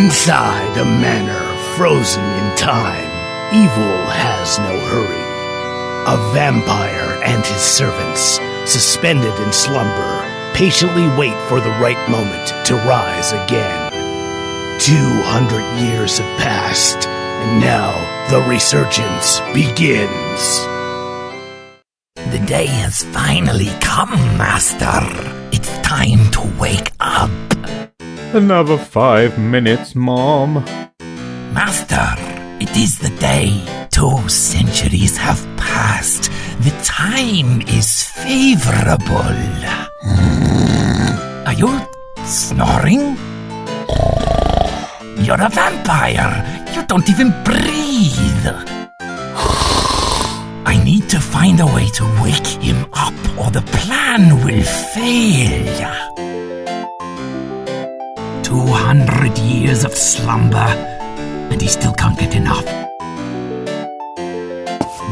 Inside a manor frozen in time, evil has no hurry. A vampire and his servants, suspended in slumber, patiently wait for the right moment to rise again. 200 years have passed, and now the resurgence begins. The day has finally come, Master. It's time to wake up. Another 5 minutes, Mom. Master, it is the day. 2 centuries have passed. The time is favorable. Are you snoring? You're a vampire. You don't even breathe. I need to find a way to wake him up, or the plan will fail. 200 years of slumber, and he still can't get enough.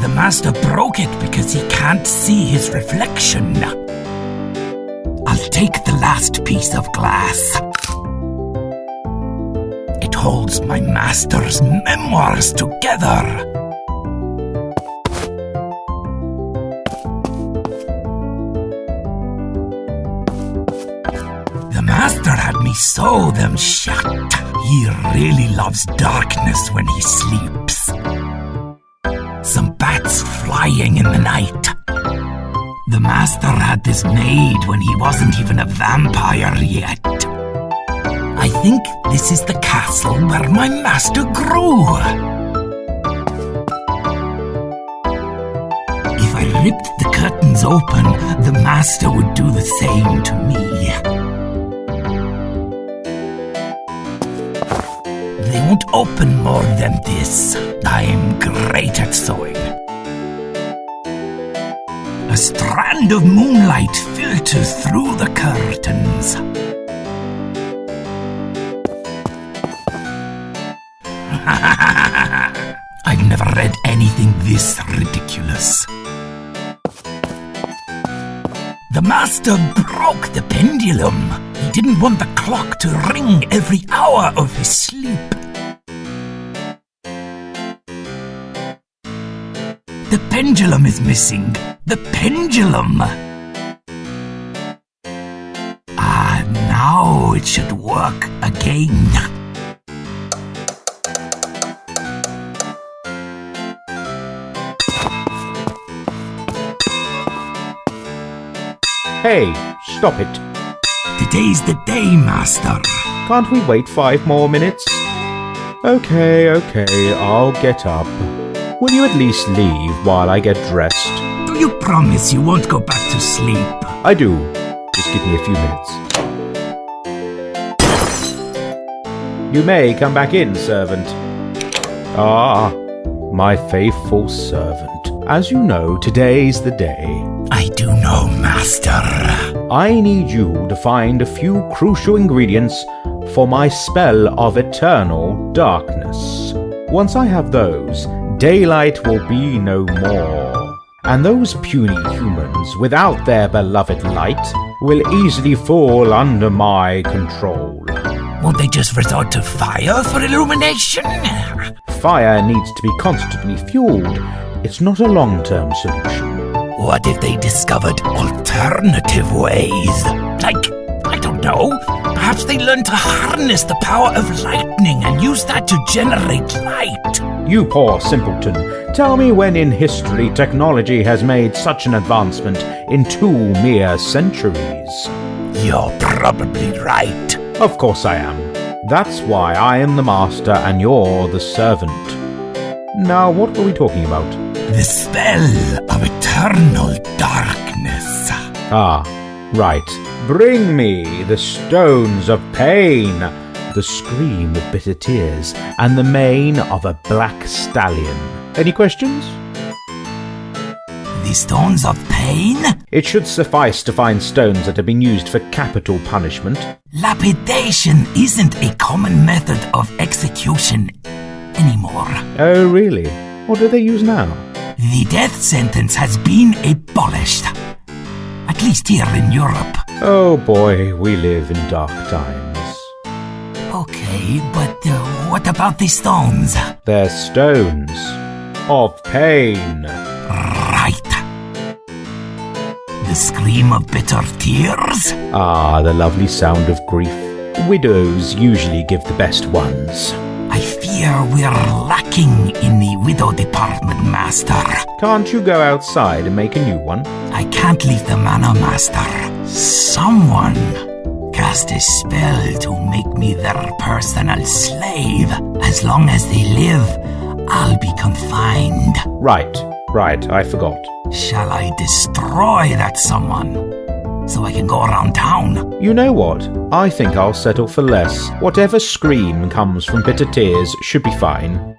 The master broke it because he can't see his reflection. I'll take the last piece of glass. It holds my master's memoirs together. The master had me sew them shut. He really loves darkness when he sleeps. Some bats flying in the night. The master had this made when he wasn't even a vampire yet. I think this is the castle where my master grew. If I ripped the curtains open, the master would do the same to me. They won't open more than this. I'm great at sewing. A strand of moonlight filters through the curtains. I've never read anything this ridiculous. The master broke the pendulum. He didn't want the clock to ring every hour of his sleep. The pendulum is missing. The pendulum! Now it should work again. Hey, stop it. Today's the day, Master. Can't we wait 5 more minutes? Okay, I'll get up. Will you at least leave while I get dressed? Do you promise you won't go back to sleep? I do. Just give me a few minutes. You may come back in, servant. Ah, my faithful servant. As you know, today's the day. I do know, Master. I need you to find a few crucial ingredients for my spell of eternal darkness. Once I have those, daylight will be no more, and those puny humans without their beloved light will easily fall under my control. Won't they just resort to fire for illumination? Fire needs to be constantly fueled. It's not a long-term solution. What if they discovered alternative ways? Like, I don't know, perhaps they learned to harness the power of lightning and use that to generate light. You poor simpleton, tell me when in history technology has made such an advancement in 2 mere centuries. You're probably right. Of course I am. That's why I am the master and you're the servant. Now, what were we talking about? The spell of eternal darkness. Ah, right. Bring me the stones of pain, the scream of bitter tears, and the mane of a black stallion. Any questions? The stones of pain? It should suffice to find stones that have been used for capital punishment. Lapidation isn't a common method of execution anymore. Oh, really? What do they use now? The death sentence has been abolished. At least here in Europe. Oh boy, we live in dark times. Okay, but what about the stones? They're stones of pain. Right. The scream of bitter tears? Ah, the lovely sound of grief. Widows usually give the best ones. I fear we're lacking in the widow department, Master. Can't you go outside and make a new one? I can't leave the manor, Master. Someone cast a spell to make me their personal slave. As long as they live, I'll be confined. Right, I forgot. Shall I destroy that someone so I can go around town? You know what? I think I'll settle for less. Whatever scream comes from bitter tears should be fine.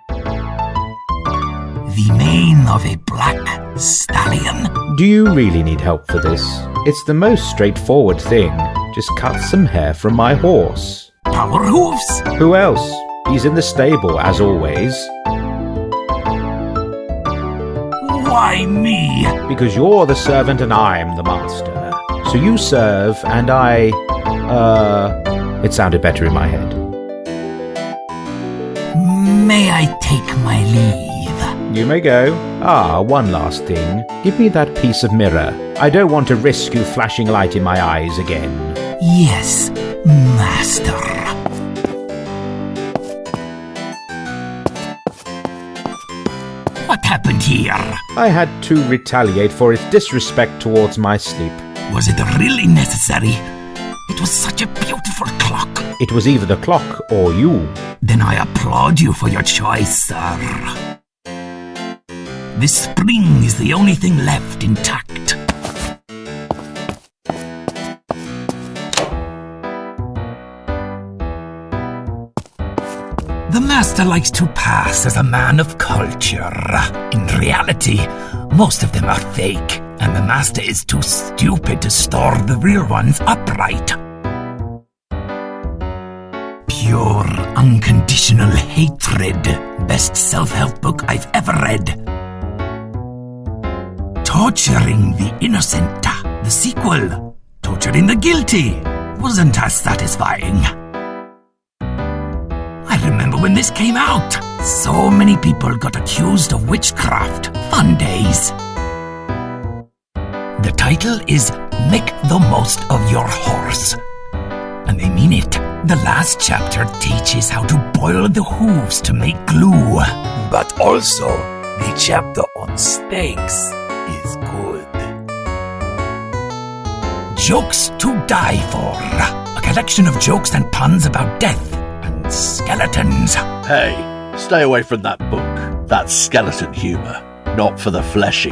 The mane of a black stallion? Do you really need help for this? It's the most straightforward thing. Just cut some hair from my horse. Power hooves? Who else? He's in the stable, as always. Why me? Because you're the servant and I'm the master. So you serve and I... It sounded better in my head. May I take my leave? You may go. Ah, one last thing. Give me that piece of mirror. I don't want to risk you flashing light in my eyes again. Yes, Master. What happened here? I had to retaliate for its disrespect towards my sleep. Was it really necessary? It was such a beautiful clock. It was either the clock or you. Then I applaud you for your choice, sir. This spring is the only thing left intact. The master likes to pass as a man of culture. In reality, most of them are fake, and the master is too stupid to store the real ones upright. Pure, unconditional hatred. Best self-help book I've ever read. Torturing the innocent. The sequel, Torturing the Guilty, wasn't as satisfying. I remember when this came out. So many people got accused of witchcraft. Fun days. The title is Make the Most of Your Horse. And they mean it. The last chapter teaches how to boil the hooves to make glue. But also, the chapter on snakes is good. Jokes to Die For. A collection of jokes and puns about death and skeletons. Hey, stay away from that book. That's skeleton humour, not for the fleshy.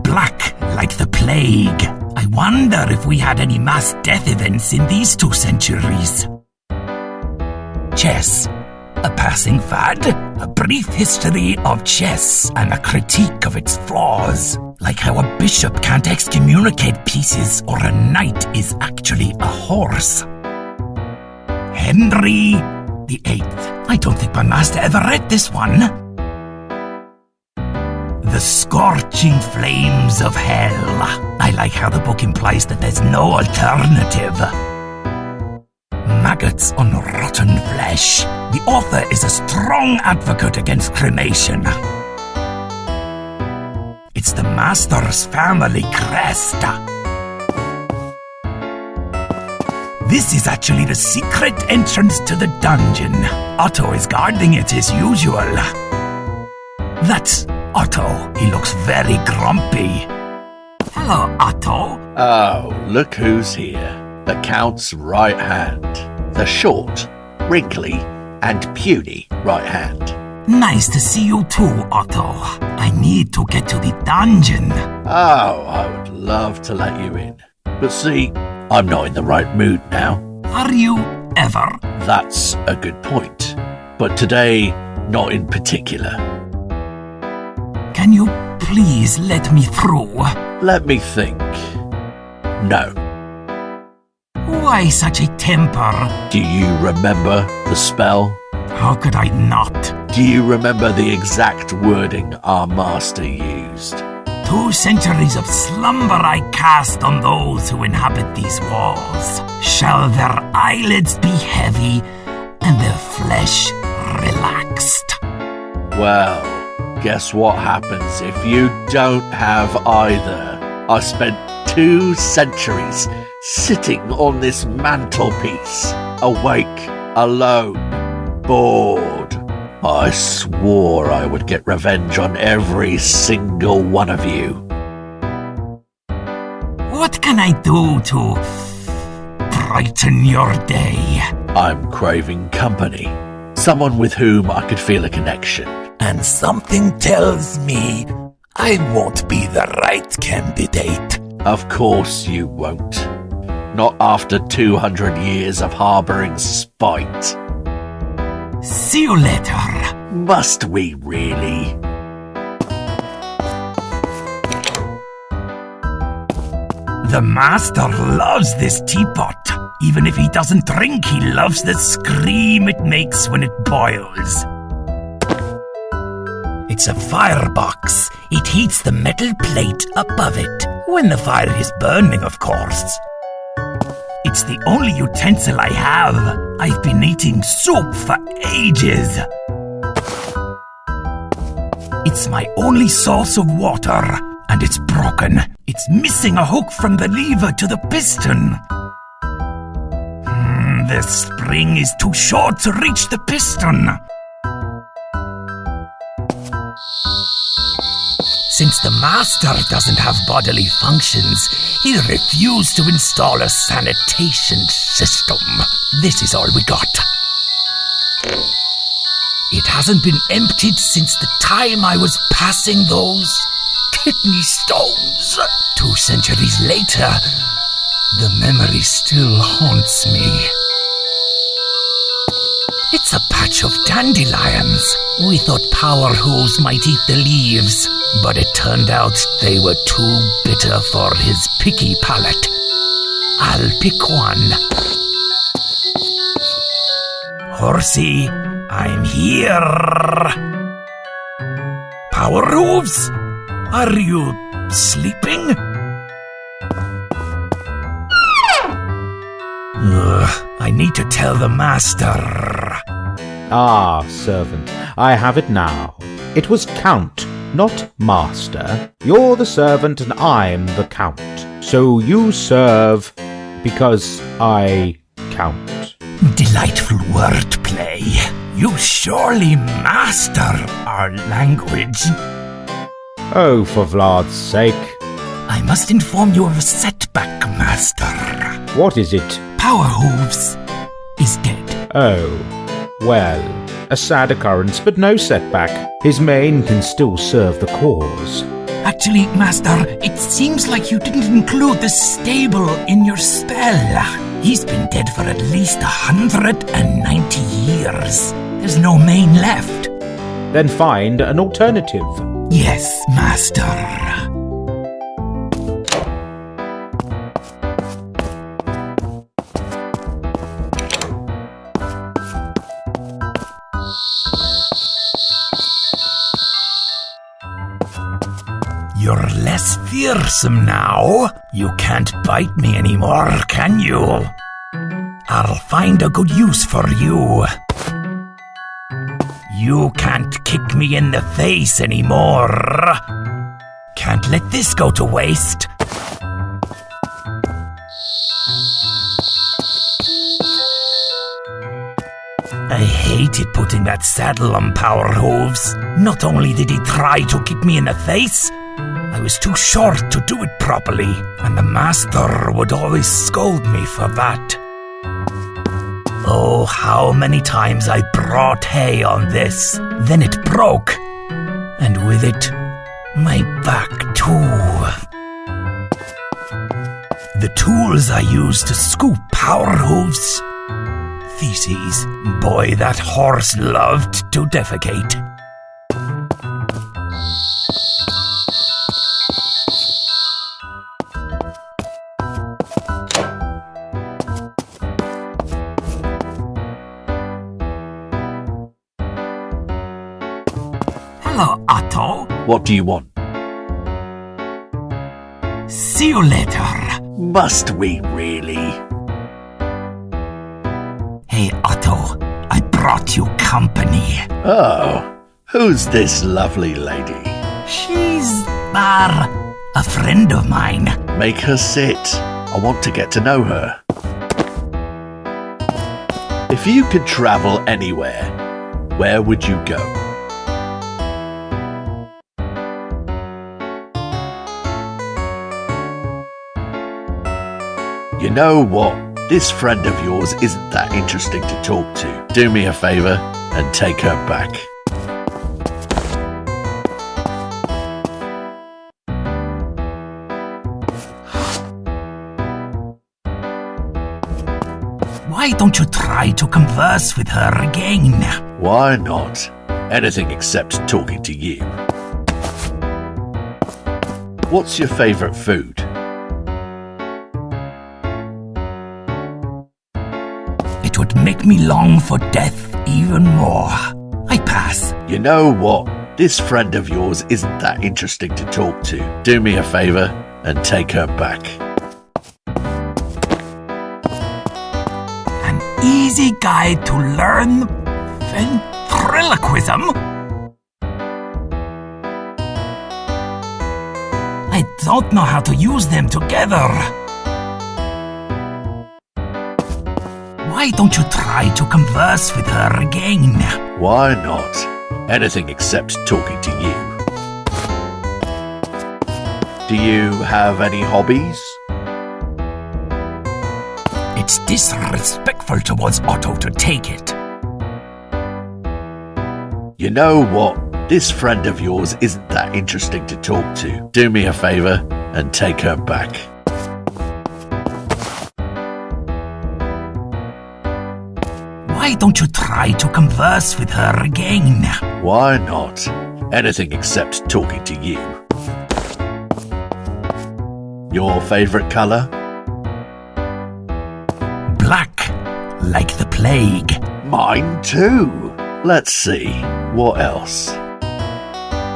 Black like the plague. I wonder if we had any mass death events in these 2 centuries. Chess. A passing fad, a brief history of chess and a critique of its flaws. Like how a bishop can't excommunicate pieces or a knight is actually a horse. Henry VIII. I don't think my master ever read this one. The Scorching Flames of Hell. I like how the book implies that there's no alternative. Maggots on rotten flesh. The author is a strong advocate against cremation. It's the master's family crest. This is actually the secret entrance to the dungeon. Otto is guarding it as usual. That's Otto. He looks very grumpy. Hello, Otto. Oh, look who's here. The Count's right hand. The short, wrinkly, and puny right hand. Nice to see you too, Otto. I need to get to the dungeon. Oh, I would love to let you in. But see, I'm not in the right mood now. Are you ever? That's a good point. But today, not in particular. Can you please let me through? Let me think. No. Why such a temper? Do you remember the spell? How could I not? Do you remember the exact wording our master used? 2 centuries of slumber I cast on those who inhabit these walls. Shall their eyelids be heavy and their flesh relaxed? Well, guess what happens if you don't have either? I spent 2 centuries sitting on this mantelpiece, awake, alone, bored. I swore I would get revenge on every single one of you. What can I do to brighten your day? I'm craving company. Someone with whom I could feel a connection. And something tells me I won't be the right candidate. Of course you won't. Not after 200 years of harboring spite. See you later. Must we really? The master loves this teapot. Even if he doesn't drink, he loves the scream it makes when it boils. It's a firebox. It heats the metal plate above it. When the fire is burning, of course. It's the only utensil I have. I've been eating soup for ages. It's my only source of water, and it's broken. It's missing a hook from the lever to the piston. The spring is too short to reach the piston. Since the master doesn't have bodily functions, he refused to install a sanitation system. This is all we got. It hasn't been emptied since the time I was passing those kidney stones. 2 centuries later, the memory still haunts me. It's a patch of dandelions. We thought Power Hose might eat the leaves, but it turned out they were too bitter for his picky palate. I'll pick one. Horsey, I'm here. Power Hooves, are you sleeping? I need to tell the master. Ah, servant, I have it now. It was Count, not Master. You're the servant and I'm the Count. So you serve because I count. Delightful wordplay. You surely master our language. Oh, for Vlad's sake. I must inform you of a setback, Master. What is it? Power Hooves is dead. Oh, well, a sad occurrence, but no setback. His mane can still serve the cause. Actually, Master, it seems like you didn't include the stable in your spell. He's been dead for at least 190 years. There's no mane left. Then find an alternative. Yes, Master. You're less fearsome now. You can't bite me anymore, can you? I'll find a good use for you. You can't kick me in the face anymore. Can't let this go to waste. I hated putting that saddle on Power Hooves. Not only did he try to kick me in the face, I was too short to do it properly, and the master would always scold me for that. Oh, how many times I brought hay on this. Then it broke, and with it, my back too. The tools I used to scoop Power Hooves. Feces. Boy, that horse loved to defecate. What do you want? See you later. Must we really? Hey, Otto, I brought you company. Oh, who's this lovely lady? She's, a friend of mine. Make her sit. I want to get to know her. If you could travel anywhere, where would you go? You know what? This friend of yours isn't that interesting to talk to. Do me a favor and take her back. Why don't you try to converse with her again? Why not? Anything except talking to you. What's your favorite food? It would make me long for death even more. I pass. You know what? This friend of yours isn't that interesting to talk to. Do me a favor and take her back. An easy guide to learn ventriloquism? I don't know how to use them together. Why don't you try to converse with her again? Why not? Anything except talking to you. Do you have any hobbies? It's disrespectful towards Otto to take it. You know what? This friend of yours isn't that interesting to talk to. Do me a favor and take her back. Why don't you try to converse with her again? Why not? Anything except talking to you. Your favorite color? Black, like the plague. Mine too. Let's see. What else?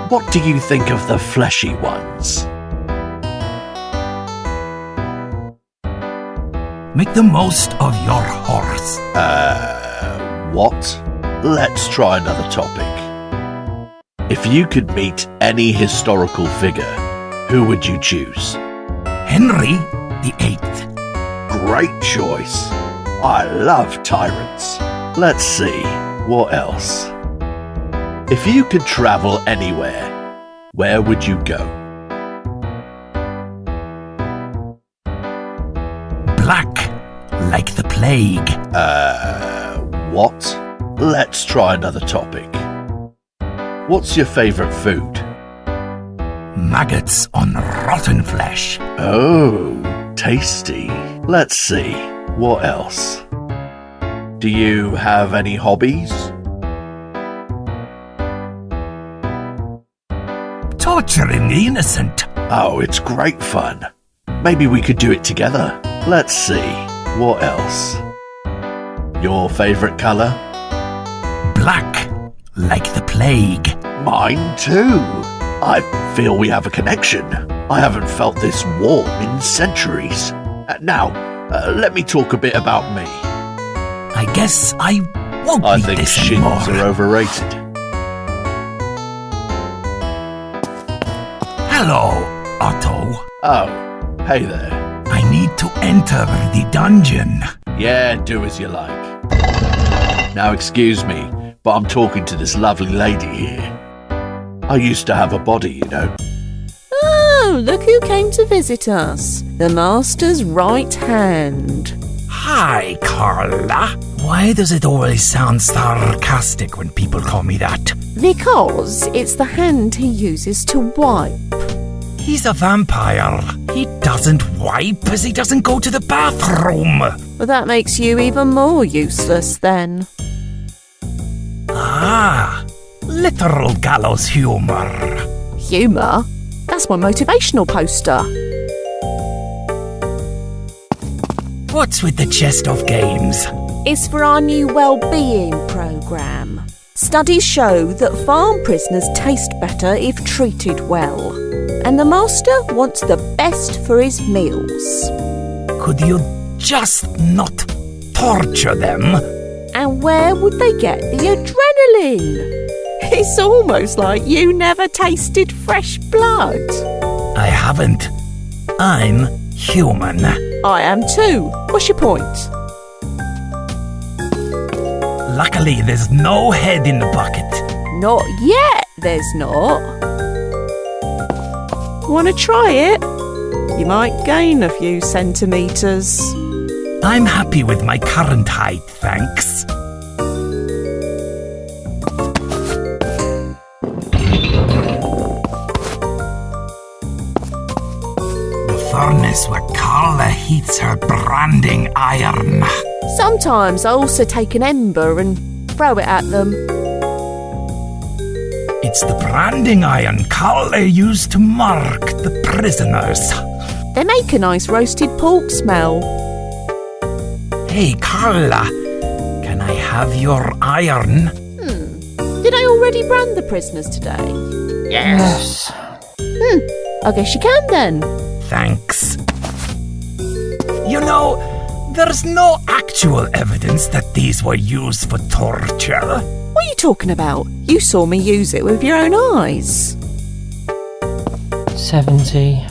What do you think of the fleshy ones? Make the most of your horse. What? Let's try another topic. If you could meet any historical figure, who would you choose? Henry VIII. Great choice. I love tyrants. Let's see. What else? If you could travel anywhere, where would you go? Black, like the plague. What? Let's try another topic. What's your favorite food? Maggots on rotten flesh. Oh, tasty. Let's see. What else? Do you have any hobbies? Torturing the innocent. Oh, it's great fun. Maybe we could do it together. Let's see. What else? Your favorite color? Black, like the plague. Mine too. I feel we have a connection. I haven't felt this warm in centuries. Now, let me talk a bit about me. I guess I won't I need think this shins anymore. are overrated. Hello, Otto. Oh, hey there. I need to enter the dungeon. Yeah, do as you like. Now excuse me, but I'm talking to this lovely lady here. I used to have a body, you know. Oh, look who came to visit us. The Master's right hand. Hi, Carla. Why does it always sound sarcastic when people call me that? Because it's the hand he uses to wipe. He's a vampire. He doesn't wipe as he doesn't go to the bathroom. Well, that makes you even more useless then. Ah, literal gallows humor. Humour? That's my motivational poster. What's with the chest of games? It's for our new well-being programme. Studies show that farm prisoners taste better if treated well. and the master wants the best for his meals. Could you just not torture them? And where would they get the adrenaline? It's almost like you never tasted fresh blood. I haven't. I'm human. I am too. What's your point? Luckily, there's no head in the bucket. Not yet, there's not. Want to try it? You might gain a few centimetres. I'm happy with my current height, thanks. The furnace where Carla heats her branding iron. Sometimes I also take an ember and throw it at them. It's the branding iron Carla used to mark the prisoners. They make a nice roasted pork smell. Hey, Carla, can I have your iron? Did I already brand the prisoners today? Yes. I guess you can then. Thanks. You know, there's no actual evidence that these were used for torture. What are you talking about? You saw me use it with your own eyes. 70.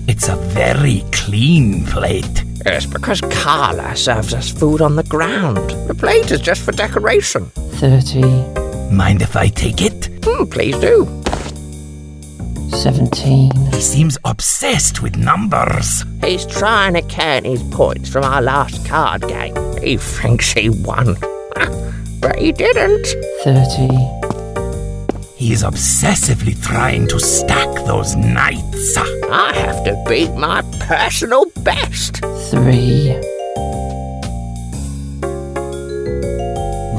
It's a very clean plate. It's because Carla serves us food on the ground. The plate is just for decoration. 30. Mind if I take it? Please do. 17. He seems obsessed with numbers. He's trying to count his points from our last card game. He thinks he won. But he didn't. 30. He's obsessively trying to stack those knights. I have to beat my personal best. 3.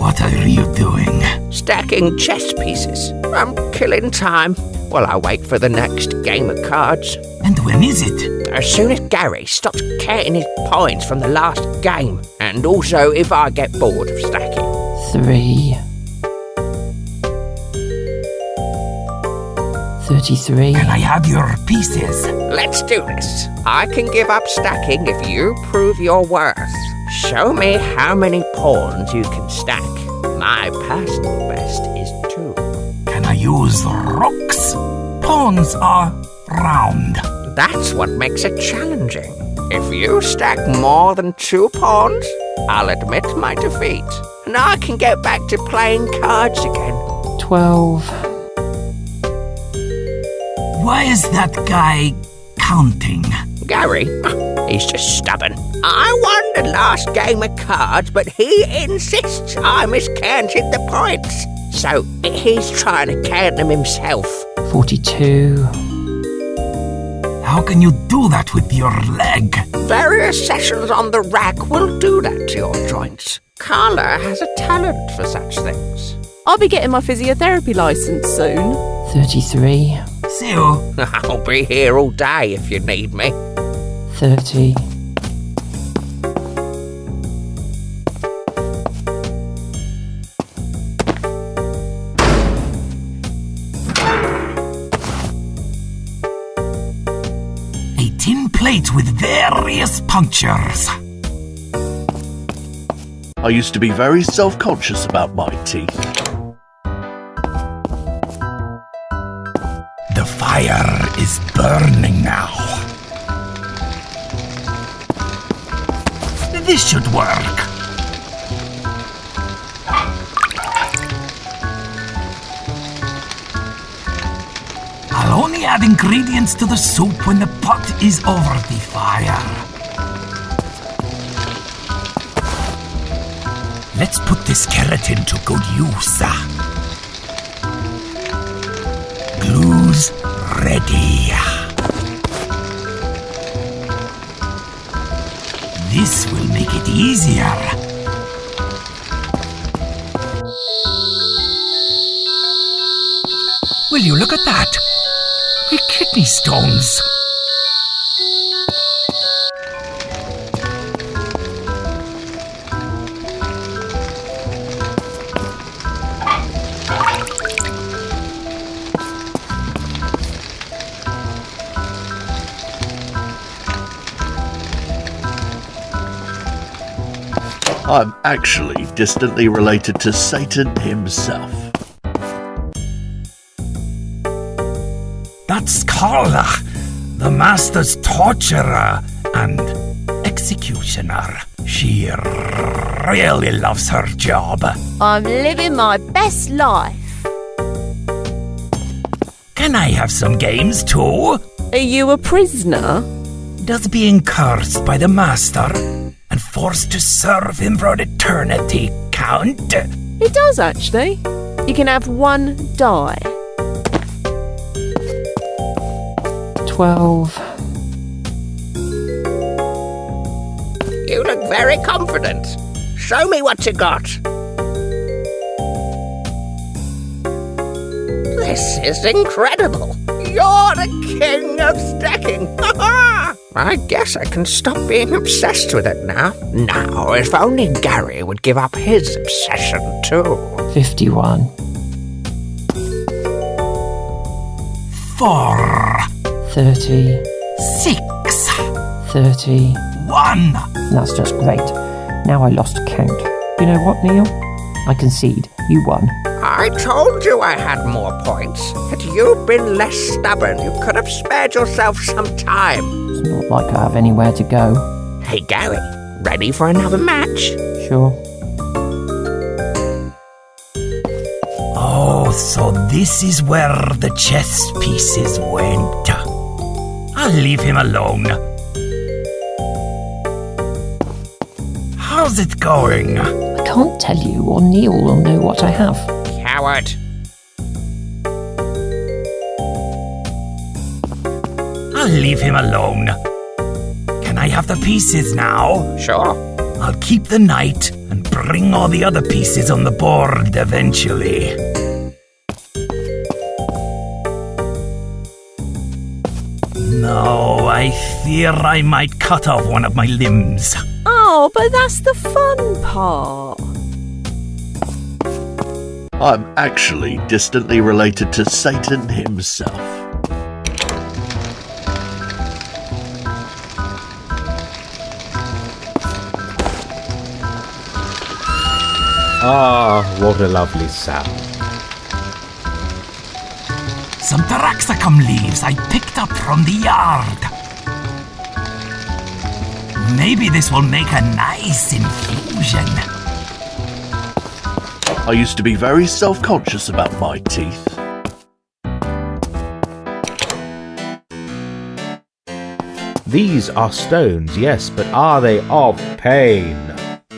What are you doing? Stacking chess pieces. I'm killing time while I wait for the next game of cards. And when is it? As soon as Gary stops counting his points from the last game, and also if I get bored of stacking. 3. 33. Can I have your pieces? Let's do this. I can give up stacking if you prove your worth. Show me how many pawns you can stack. My personal best is 2. Can I use rooks? Pawns are round. That's what makes it challenging. If you stack more than 2 pawns, I'll admit my defeat, and I can get back to playing cards again. 12. Why is that guy counting? Gary, he's just stubborn. I won the last game of cards, but he insists I miscounted the points. So he's trying to count them himself. 42. How can you do that with your leg? Various sessions on the rack will do that to your joints. Carla has a talent for such things. I'll be getting my physiotherapy licence soon. 33. See you. I'll be here all day if you need me. 30. 18 plates with various punctures. I used to be very self-conscious about my teeth. The fire is burning now. This should work. I'll only add ingredients to the soup when the pot is over the fire. Let's put this keratin to good use. Glue's ready. This will make it easier. Will you look at that? Kidney stones. I'm actually distantly related to Satan himself. That's Carla, the Master's torturer and executioner. She really loves her job. I'm living my best life. Can I have some games too? Are you a prisoner? Does being cursed by the Master and forced to serve him for an eternity count? It does, actually. You can have one die. 12. You look very confident. Show me what you got. This is incredible. You're the king of stacking. I guess I can stop being obsessed with it now. Now, if only Gary would give up his obsession too. 51. 4, 30. 6, 30. 1. That's just great. Now I lost count. You know what, Neil? I concede. You won. I told you I had more points. Had you been less stubborn, you could have spared yourself some time. It's not like I have anywhere to go. Hey, Gary, ready for another match? Sure. Oh, so this is where the chess pieces went. I'll leave him alone. How's it going? I can't tell you, or Neil will know what I have. Coward. I'll leave him alone. Can I have the pieces now? Sure. I'll keep the knight and bring all the other pieces on the board eventually. No, I fear I might cut off one of my limbs. Oh, but that's the fun part. I'm actually distantly related to Satan himself. Ah, what a lovely sound. Some Taraxacum leaves I picked up from the yard. Maybe this will make a nice infusion. I used to be very self-conscious about my teeth. These are stones, yes, but are they of pain?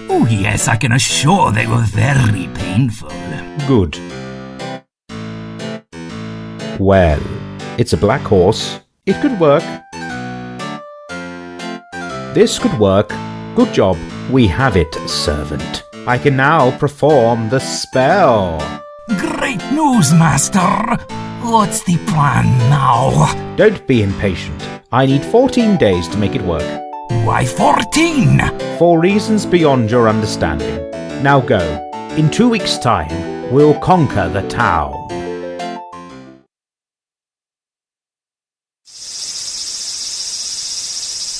Oh yes, I can assure they were very painful. Good. Well, it's a black horse. It could work. This could work. Good job. We have it, servant. I can now perform the spell. Great news, Master. What's the plan now? Don't be impatient. I need 14 days to make it work. Why 14? For reasons beyond your understanding. Now go. In 2 weeks' time, we'll conquer the town.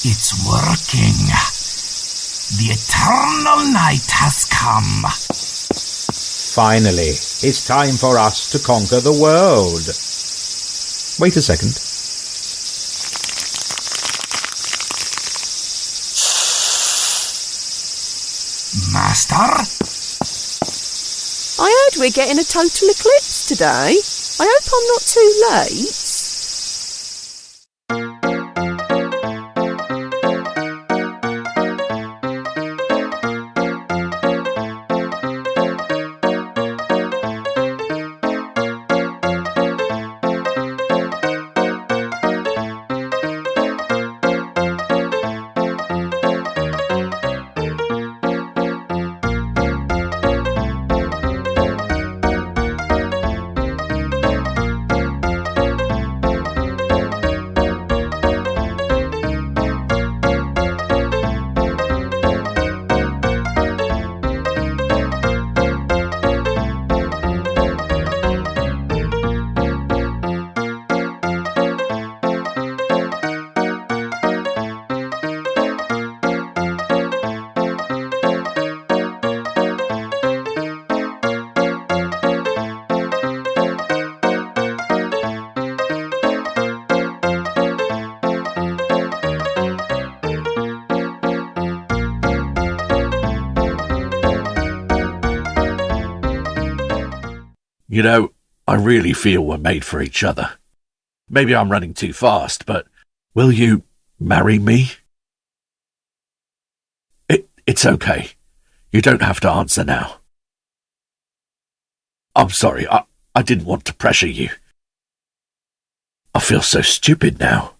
It's working. The eternal night has come. Finally, it's time for us to conquer the world. Wait a second. Master? I heard we're getting a total eclipse today. I hope I'm not too late. You know, I really feel we're made for each other. Maybe I'm running too fast, but will you marry me? It's okay. You don't have to answer now. I'm sorry, I didn't want to pressure you. I feel so stupid now.